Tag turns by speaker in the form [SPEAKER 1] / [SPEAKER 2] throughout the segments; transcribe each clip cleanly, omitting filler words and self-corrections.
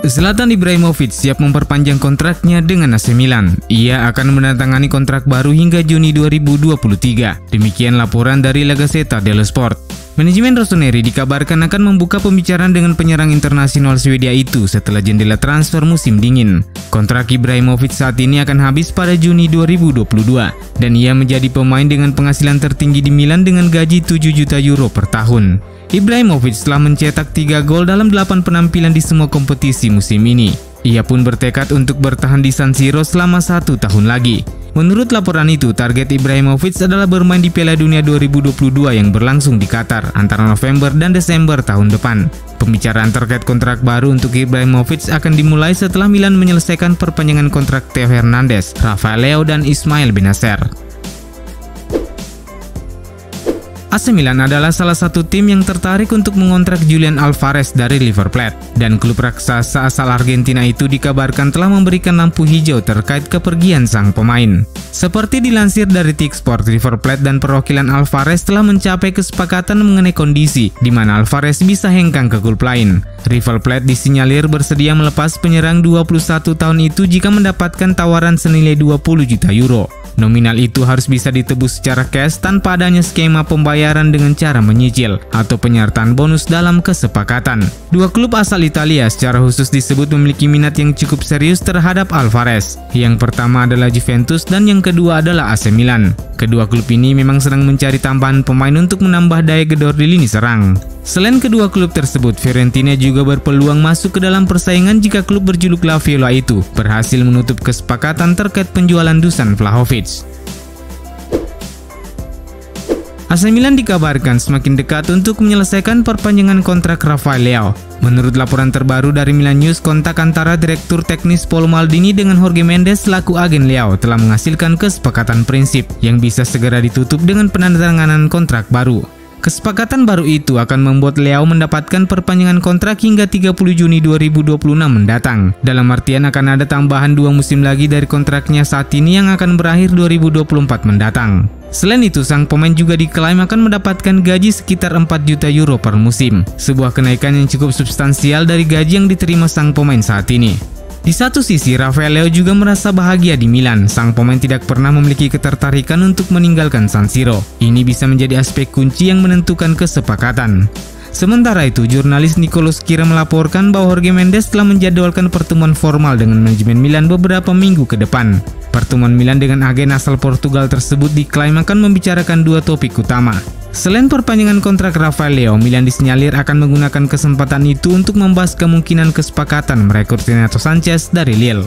[SPEAKER 1] Zlatan Ibrahimovic siap memperpanjang kontraknya dengan AC Milan. Ia akan menandatangani kontrak baru hingga Juni 2023. Demikian laporan dari La Gazzetta dello Sport. Manajemen Rossoneri dikabarkan akan membuka pembicaraan dengan penyerang internasional Swedia itu setelah jendela transfer musim dingin. Kontrak Ibrahimovic saat ini akan habis pada Juni 2022 dan ia menjadi pemain dengan penghasilan tertinggi di Milan dengan gaji 7 juta euro per tahun. Ibrahimovic telah mencetak 3 gol dalam 8 penampilan di semua kompetisi musim ini. Ia pun bertekad untuk bertahan di San Siro selama 1 tahun lagi. Menurut laporan itu, target Ibrahimovic adalah bermain di Piala Dunia 2022 yang berlangsung di Qatar antara November dan Desember tahun depan. Pembicaraan terkait kontrak baru untuk Ibrahimovic akan dimulai setelah Milan menyelesaikan perpanjangan kontrak Theo Hernandez, Rafael Leao, dan Ismail Benacer. AC Milan adalah salah satu tim yang tertarik untuk mengontrak Julian Alvarez dari River Plate, dan klub raksasa asal Argentina itu dikabarkan telah memberikan lampu hijau terkait kepergian sang pemain. Seperti dilansir dari Tiksport, River Plate dan perwakilan Alvarez telah mencapai kesepakatan mengenai kondisi di mana Alvarez bisa hengkang ke klub lain. River Plate disinyalir bersedia melepas penyerang 21 tahun itu jika mendapatkan tawaran senilai 20 juta euro. Nominal itu harus bisa ditebus secara cash tanpa adanya skema pembayaran dengan cara menyicil atau penyertaan bonus dalam kesepakatan. Dua klub asal Italia secara khusus disebut memiliki minat yang cukup serius terhadap Alvarez. Yang pertama adalah Juventus dan yang kedua adalah AC Milan. Kedua klub ini memang sedang mencari tambahan pemain untuk menambah daya gedor di lini serang. Selain kedua klub tersebut, Fiorentina juga berpeluang masuk ke dalam persaingan jika klub berjuluk La Viola itu berhasil menutup kesepakatan terkait penjualan Dusan Vlahovic. AC Milan dikabarkan semakin dekat untuk menyelesaikan perpanjangan kontrak Rafael Leao. Menurut laporan terbaru dari Milan News, kontak antara Direktur Teknis Paolo Maldini dengan Jorge Mendes selaku agen Leao telah menghasilkan kesepakatan prinsip yang bisa segera ditutup dengan penandatanganan kontrak baru. Kesepakatan baru itu akan membuat Leao mendapatkan perpanjangan kontrak hingga 30 Juni 2026 mendatang. Dalam artian akan ada tambahan 2 musim lagi dari kontraknya saat ini yang akan berakhir 2024 mendatang. Selain itu, sang pemain juga diklaim akan mendapatkan gaji sekitar 4 juta euro per musim. Sebuah kenaikan yang cukup substansial dari gaji yang diterima sang pemain saat ini. Di satu sisi, Rafael Leao juga merasa bahagia di Milan. Sang pemain tidak pernah memiliki ketertarikan untuk meninggalkan San Siro. Ini bisa menjadi aspek kunci yang menentukan kesepakatan. Sementara itu, jurnalis Nicolo Schira melaporkan bahwa Jorge Mendes telah menjadwalkan pertemuan formal dengan manajemen Milan beberapa minggu ke depan. Pertemuan Milan dengan agen asal Portugal tersebut diklaim akan membicarakan 2 topik utama. Selain perpanjangan kontrak Rafael Leao, Milan disinyalir akan menggunakan kesempatan itu untuk membahas kemungkinan kesepakatan merekrut Renato Sanchez dari Lille.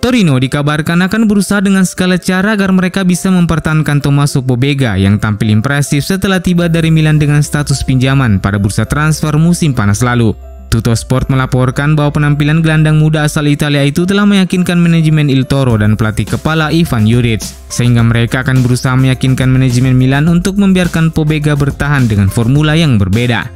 [SPEAKER 1] Torino dikabarkan akan berusaha dengan segala cara agar mereka bisa mempertahankan Tommaso Pobega yang tampil impresif setelah tiba dari Milan dengan status pinjaman pada bursa transfer musim panas lalu. Tuttosport melaporkan bahwa penampilan gelandang muda asal Italia itu telah meyakinkan manajemen Il Toro dan pelatih kepala Ivan Juric, sehingga mereka akan berusaha meyakinkan manajemen Milan untuk membiarkan Pobega bertahan dengan formula yang berbeda.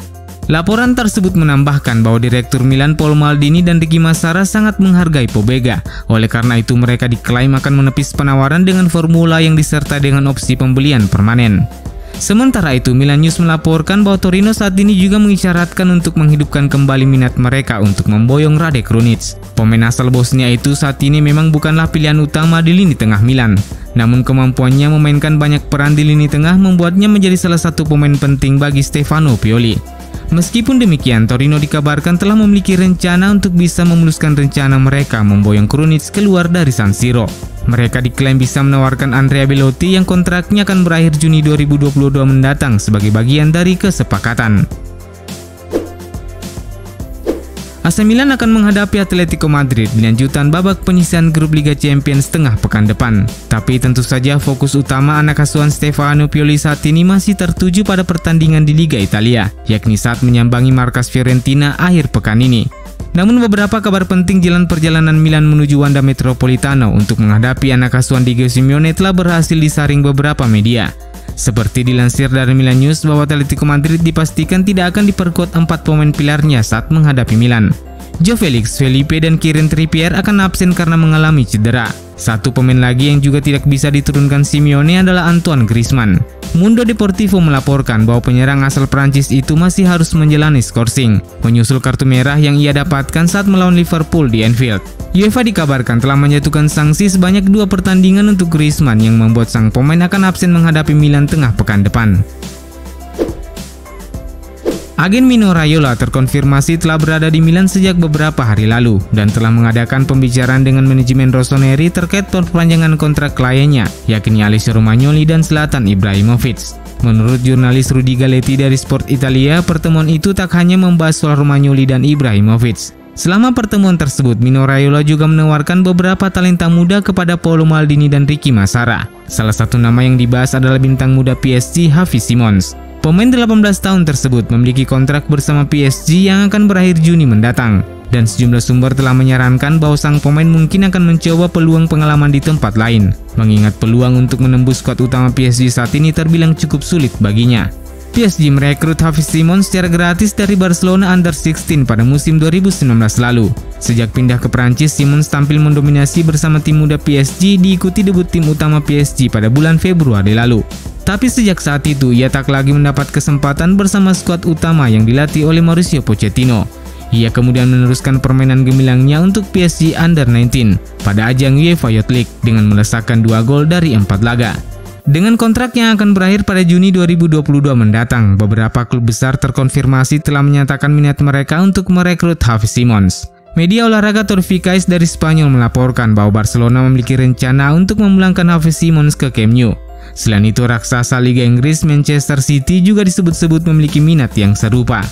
[SPEAKER 1] Laporan tersebut menambahkan bahwa Direktur Milan Paolo Maldini dan Ricky Massara sangat menghargai Pobega. Oleh karena itu mereka diklaim akan menepis penawaran dengan formula yang disertai dengan opsi pembelian permanen. Sementara itu, Milan News melaporkan bahwa Torino saat ini juga mengisyaratkan untuk menghidupkan kembali minat mereka untuk memboyong Rade Krunic. Pemain asal Bosnia itu saat ini memang bukanlah pilihan utama di lini tengah Milan. Namun kemampuannya memainkan banyak peran di lini tengah membuatnya menjadi salah satu pemain penting bagi Stefano Pioli. Meskipun demikian, Torino dikabarkan telah memiliki rencana untuk bisa memuluskan rencana mereka memboyong Krunic keluar dari San Siro. Mereka diklaim bisa menawarkan Andrea Belotti yang kontraknya akan berakhir Juni 2022 mendatang sebagai bagian dari kesepakatan. AC Milan akan menghadapi Atletico Madrid di lanjutan babak penyisihan grup Liga Champions tengah pekan depan. Tapi tentu saja fokus utama anak asuhan Stefano Pioli saat ini masih tertuju pada pertandingan di Liga Italia, yakni saat menyambangi markas Fiorentina akhir pekan ini. Namun beberapa kabar penting jalan perjalanan Milan menuju Wanda Metropolitano untuk menghadapi anak asuhan Diego Simeone telah berhasil disaring beberapa media. Seperti dilansir dari Milan News bahwa Atletico Madrid dipastikan tidak akan diperkuat 4 pemain pilarnya saat menghadapi Milan. Joao Felix, Felipe, dan Kieran Trippier akan absen karena mengalami cedera. Satu pemain lagi yang juga tidak bisa diturunkan Simeone adalah Antoine Griezmann. Mundo Deportivo melaporkan bahwa penyerang asal Prancis itu masih harus menjalani skorsing, menyusul kartu merah yang ia dapatkan saat melawan Liverpool di Anfield. UEFA dikabarkan telah menjatuhkan sanksi sebanyak 2 pertandingan untuk Griezmann yang membuat sang pemain akan absen menghadapi Milan tengah pekan depan. Agen Mino Raiola terkonfirmasi telah berada di Milan sejak beberapa hari lalu dan telah mengadakan pembicaraan dengan manajemen Rossoneri terkait perpanjangan kontrak kliennya, yakni Alessio Romagnoli dan Zlatan Ibrahimovic. Menurut jurnalis Rudy Galetti dari Sport Italia, pertemuan itu tak hanya membahas soal Romagnoli dan Ibrahimovic. Selama pertemuan tersebut, Mino Raiola juga menawarkan beberapa talenta muda kepada Paolo Maldini dan Ricky Massara. Salah satu nama yang dibahas adalah bintang muda PSG Xavi Simons. Pemain 18 tahun tersebut memiliki kontrak bersama PSG yang akan berakhir Juni mendatang, dan sejumlah sumber telah menyarankan bahwa sang pemain mungkin akan mencoba peluang pengalaman di tempat lain, mengingat peluang untuk menembus skuad utama PSG saat ini terbilang cukup sulit baginya. PSG merekrut Xavi Simons secara gratis dari Barcelona Under-16 pada musim 2019 lalu. Sejak pindah ke Prancis, Simons tampil mendominasi bersama tim muda PSG, diikuti debut tim utama PSG pada bulan Februari lalu. Tapi sejak saat itu, ia tak lagi mendapat kesempatan bersama skuad utama yang dilatih oleh Mauricio Pochettino. Ia kemudian meneruskan permainan gemilangnya untuk PSG Under-19 pada ajang UEFA Youth League dengan melesakkan 2 gol dari 4 laga. Dengan kontrak yang akan berakhir pada Juni 2022 mendatang, beberapa klub besar terkonfirmasi telah menyatakan minat mereka untuk merekrut Xavi Simons. Media olahraga Torficais dari Spanyol melaporkan bahwa Barcelona memiliki rencana untuk memulangkan Xavi Simons ke Camp Nou. Selain itu, raksasa Liga Inggris Manchester City juga disebut-sebut memiliki minat yang serupa.